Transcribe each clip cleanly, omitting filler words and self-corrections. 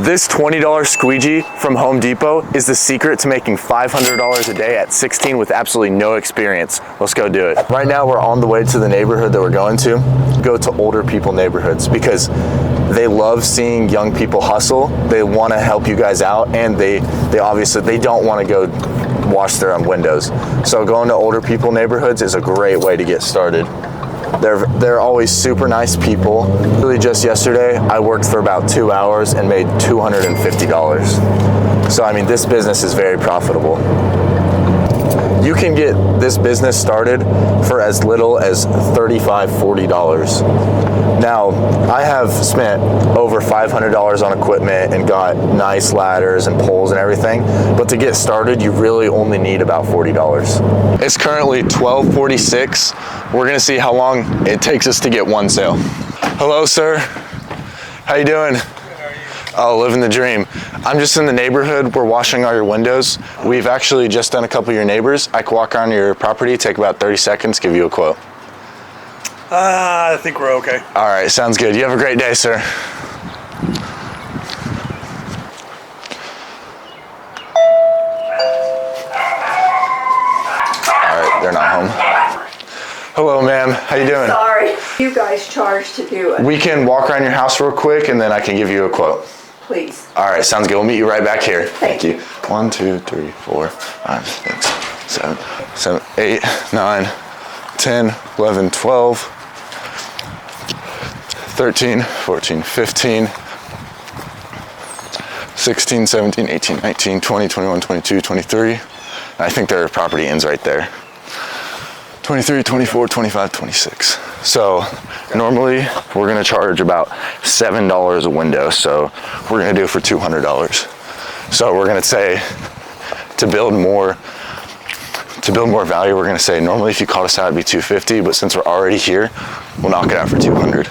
This $20 squeegee from Home Depot is the secret to making $500 a day at 16 with absolutely no experience. Let's go do it. Right now we're on the way to the neighborhood that we're going to. Go to older people neighborhoods because they love seeing young people hustle. They want to help you guys out, and they obviously they don't want to go wash their own windows. So going to older people neighborhoods is a great way to get started. They're always super nice people. Really just yesterday, I worked for about 2 hours and made $250. So I mean, this business is very profitable. You can get this business started for as little as $35, $40. Now, I have spent over $500 on equipment and got nice ladders and poles and everything, but to get started, you really only need about $40. It's currently 12:46. We're gonna see how long it takes us to get one sale. Hello, sir. How you doing? Oh, living the dream. I'm just in the neighborhood. We're washing all your windows. We've actually just done a couple of your neighbors. I can walk around your property, take about 30 seconds, give you a quote. I think we're okay. All right, sounds good. You have a great day, sir. All right, they're not home. Hello, ma'am. How you doing? Sorry, you guys charge to do it. We can walk around your house real quick, and then I can give you a quote. Please. All right, sounds good. We'll meet you right back here. Thank you. 1, 2, 3, 4, 5, 6, 7, 8, 9, 10, 11, 12, 13, 14, 15, 16, 17, 18, 19, 20, 21, 22, 23. I think their property ends right there. 23, 24, 25, 26. So normally we're gonna charge about $7 a window. So we're gonna do it for $200. So we're gonna say to build more value, we're gonna say normally if you called us out it'd be $250, but since we're already here, we'll knock it out for $200.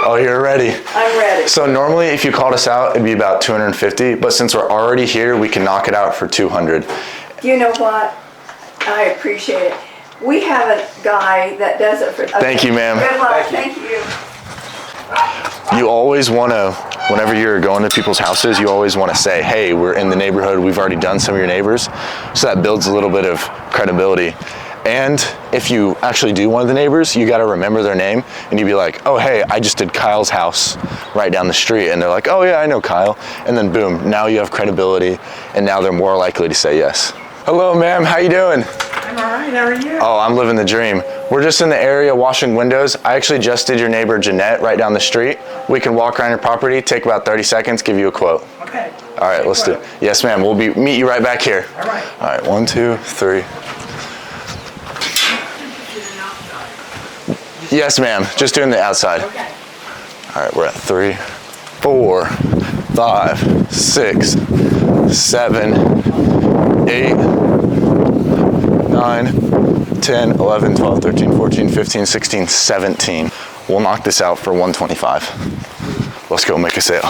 Oh, you're ready? I'm ready. So normally if you called us out, it'd be about $250, but since we're already here, we can knock it out for $200. You know what? I appreciate it. We have a guy that does it for. Okay. Thank you, ma'am. Good luck. Thank you. You always want to, whenever you're going to people's houses, you always want to say, hey, we're in the neighborhood, we've already done some of your neighbors. So that builds a little bit of credibility. And if you actually do one of the neighbors, you got to remember their name and you'd be like, oh, hey, I just did Kyle's house right down the street. And they're like, oh yeah, I know Kyle. And then boom, now you have credibility and now they're more likely to say yes. Hello, ma'am, how you doing? I'm all right, how are you? Oh, I'm living the dream. We're just in the area washing windows. I actually just did your neighbor Jeanette right down the street. We can walk around your property, take about 30 seconds, give you a quote. Okay. All right, let's do it. Yes, ma'am, we'll meet you right back here. All right. All right, 1, 2, 3. Yes, ma'am, just doing the outside. Okay. All right, we're at 3, 4, 5, 6, 7, 8, 9, 10, 11, 12, 13, 14, 15, 16, 17. We'll knock this out for $125. Let's go make a sale.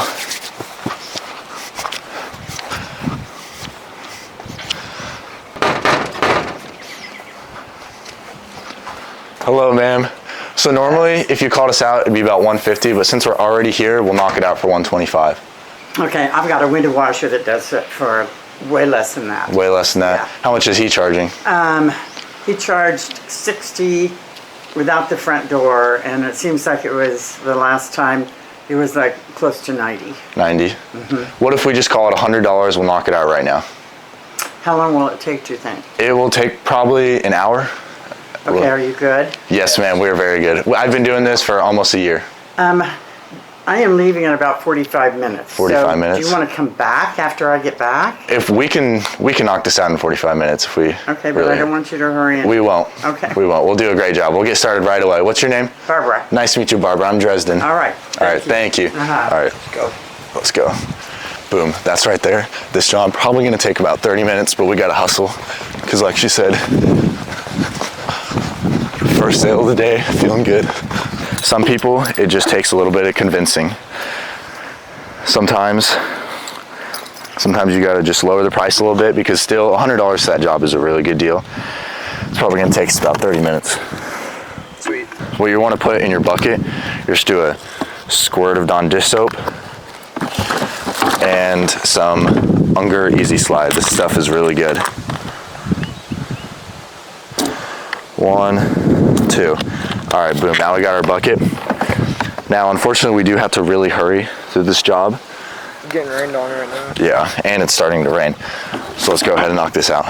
Hello, ma'am. So normally, if you called us out, it'd be about $150, but since we're already here, we'll knock it out for $125. Okay, I've got a window washer that does it for way less than that. Way less than that. Yeah. How much is he charging? He charged $60 without the front door, and it seems like it was the last time, it was like close to $90. 90. What if we just call it $100? We'll knock it out right now. How long will it take, do you think? It will take probably an hour. Okay, are you good? Yes, ma'am, we're very good. I've been doing this for almost a year. I am leaving in about 45 minutes. 45 minutes? Do you want to come back after I get back? If we can knock this out in 45 minutes if we Okay, but really, I don't want you to hurry in. We won't. Okay. We won't. We'll do a great job. We'll get started right away. What's your name? Barbara. Nice to meet you, Barbara. I'm Dresden. All right. All right, thank you. Uh-huh. All right, let's go. Boom, that's right there. This job probably gonna take about 30 minutes, but we gotta hustle. Because like she said, first sale of the day, feeling good. Some people, it just takes a little bit of convincing. Sometimes you gotta just lower the price a little bit because still $100 for that job is a really good deal. It's probably gonna take us about 30 minutes. Sweet. What you wanna put in your bucket, you just do a squirt of Dawn dish soap, and some Unger Easy Slide. This stuff is really good. 1, 2. All right, boom, now we got our bucket. Now, unfortunately, we do have to really hurry through this job. I'm getting rained on right now. Yeah, and it's starting to rain. So let's go ahead and knock this out.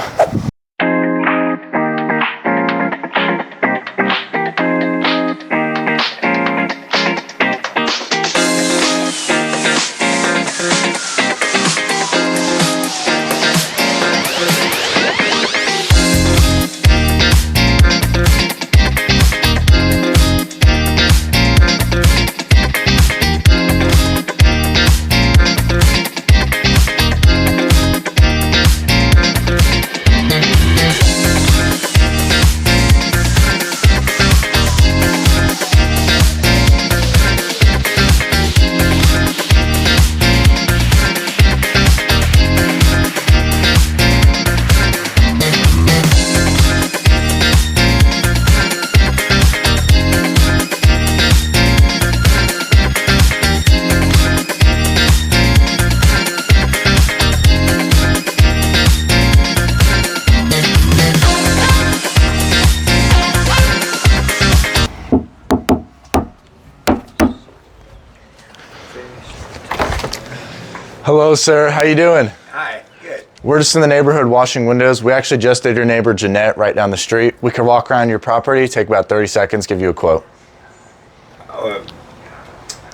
Hello, sir. How you doing? Hi, good. We're just in the neighborhood washing windows. We actually just did your neighbor Jeanette right down the street. We could walk around your property, take about 30 seconds, give you a quote.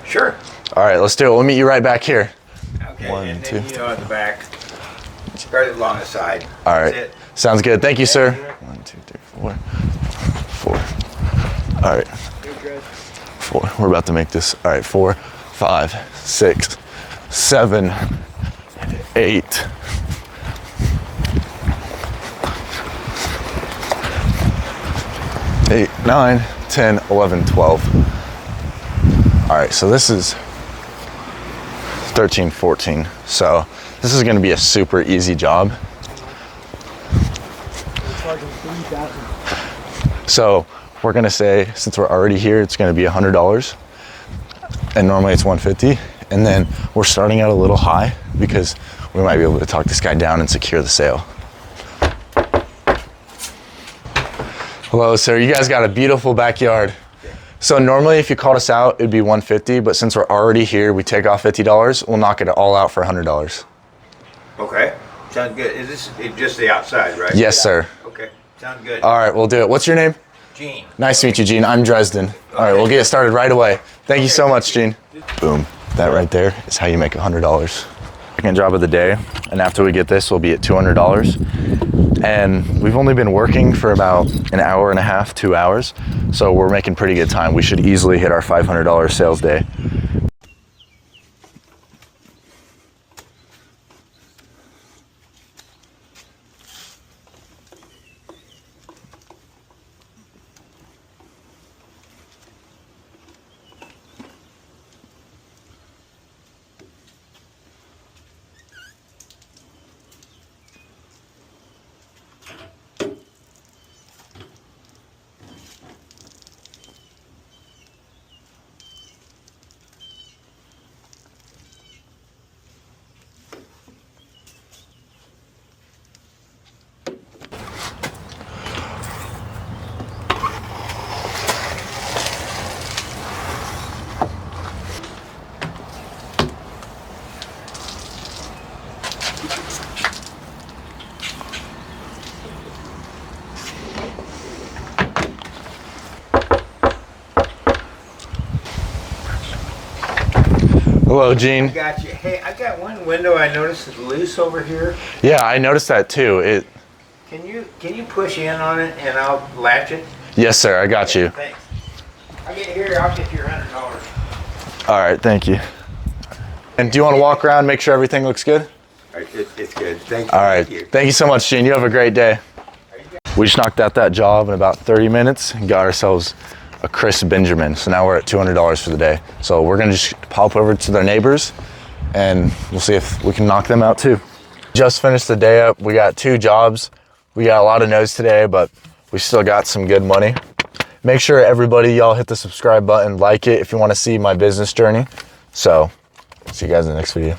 Sure. All right, let's do it. We'll meet you right back here. Okay. 1, and 2. then, at the back, right along the side. All right. That's it. Sounds good. Thank you, sir. 1, 2, 3, 4. 4. All right. 4. We're about to make this. All right. 4, 5, 6, 7, 8. 8, 9, 10, 11, 12. All right, so this is 13, 14. So this is gonna be a super easy job. So we're gonna say, since we're already here, it's gonna be $100. And normally it's 150. And then we're starting out a little high because we might be able to talk this guy down and secure the sale. Hello, sir. You guys got a beautiful backyard. So normally if you called us out, it'd be 150, but since we're already here, we take off $50. We'll knock it all out for $100. Okay. Sounds good. Is this just the outside, right? Yes, sir. Okay. Sounds good. All right, we'll do it. What's your name? Gene. Nice to meet you, Gene. I'm Dresden. All right, we'll get it started right away. Thank you so much, Gene. Boom. That right there is how you make $100. Second job of the day, and after we get this, we'll be at $200. And we've only been working for about an hour and a half, 2 hours, so we're making pretty good time. We should easily hit our $500 sales day. Hello, Gene. Got you. Hey, I got one window I noticed is loose over here. Yeah, I noticed that too. Can you push in on it and I'll latch it? Yes, sir, I got you. Thanks. I'll get here. I'll get your $100. All right, thank you. And do you want to walk around, make sure everything looks good? It's good. Thank you. All right, thank you so much, Gene. You have a great day. We just knocked out that job in about 30 minutes and got ourselves a Chris Benjamin. So now we're at $200 for the day. So we're gonna just pop over to their neighbors and we'll see if we can knock them out too. Just finished the day up. We got 2 jobs. We got a lot of no's today, but we still got some good money. Make sure everybody, y'all hit the subscribe button, like it if you want to see my business journey. So, see you guys in the next video.